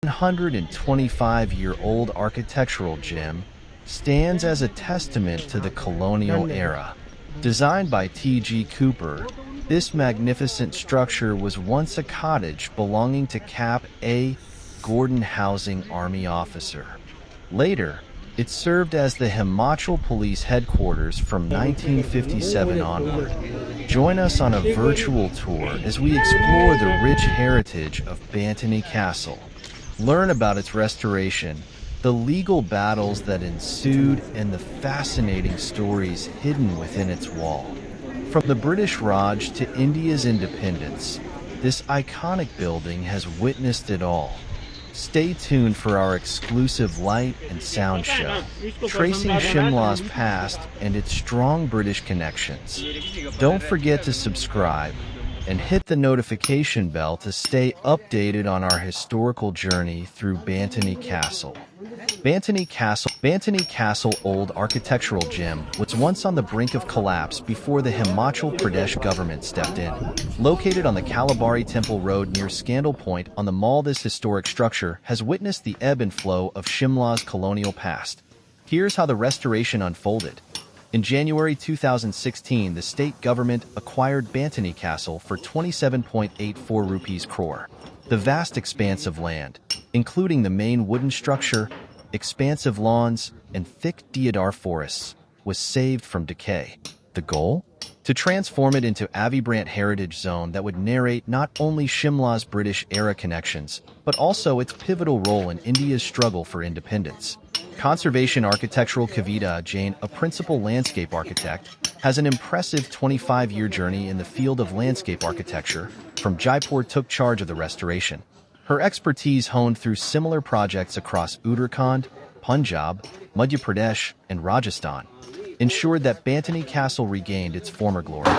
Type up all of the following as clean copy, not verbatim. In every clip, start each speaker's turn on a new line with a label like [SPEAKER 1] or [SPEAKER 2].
[SPEAKER 1] 125-year-old architectural gem stands as a testament to the colonial era. Designed by TEG Cooper, this magnificent structure was once a cottage belonging to Cap A. Gordon housing army officer. Later, it served as the Himachal Police Headquarters from 1957 onward. Join us on a virtual tour as we explore the rich heritage of Bantony Castle. Learn about its restoration, the legal battles that ensued, and the fascinating stories hidden within its wall. From the British Raj to India's independence, this iconic building has witnessed it all. Stay tuned for our exclusive light and sound show, tracing Shimla's past and its strong British connections. Don't forget to subscribe and hit the notification bell to stay updated on our historical journey through Bantony Castle. Bantony Castle, old architectural gem, was once on the brink of collapse before the Himachal Pradesh government stepped in. Located on the Kalabari Temple Road near Scandal Point on the Mall, this historic structure has witnessed the ebb and flow of Shimla's colonial past. Here's how the restoration unfolded. In January 2016, the state government acquired Bantony Castle for 27.84 rupees crore. The vast expanse of land, including the main wooden structure, expansive lawns, and thick deodar forests, was saved from decay. The goal? To transform it into a vibrant heritage zone that would narrate not only Shimla's British-era connections, but also its pivotal role in India's struggle for independence. Conservation architectural Kavita Jain, a principal landscape architect, has an impressive 25-year journey in the field of landscape architecture. From Jaipur, took charge of the restoration. Her expertise, honed through similar projects across Uttarakhand, Punjab, Madhya Pradesh, and Rajasthan, ensured that Bantony Castle regained its former glory.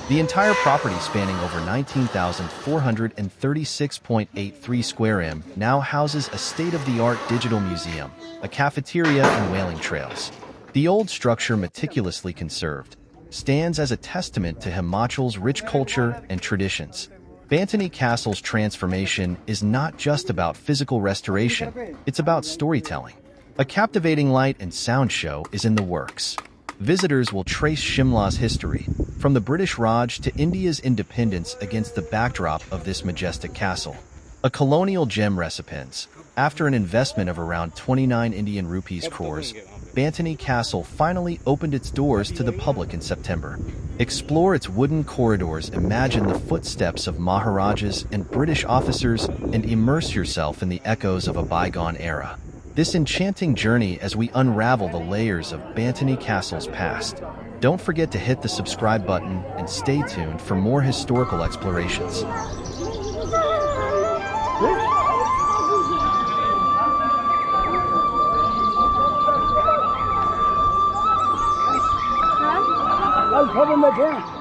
[SPEAKER 1] The entire property, spanning over 19,436.83 square m, now houses a state-of-the-art digital museum, a cafeteria, and whaling trails. The old structure, meticulously conserved, stands as a testament to Himachal's rich culture and traditions. Bantony Castle's transformation is not just about physical restoration, it's about storytelling. A captivating light and sound show is in the works. Visitors will trace Shimla's history, from the British Raj to India's independence, against the backdrop of this majestic castle. A colonial gem recipients. After an investment of around 29 Indian rupees crores, Bantony Castle finally opened its doors to the public in September. Explore its wooden corridors, imagine the footsteps of Maharajas and British officers, and immerse yourself in the echoes of a bygone era. This enchanting journey as we unravel the layers of Bantony Castle's past. Don't forget to hit the subscribe button and stay tuned for more historical explorations.
[SPEAKER 2] Problem with him.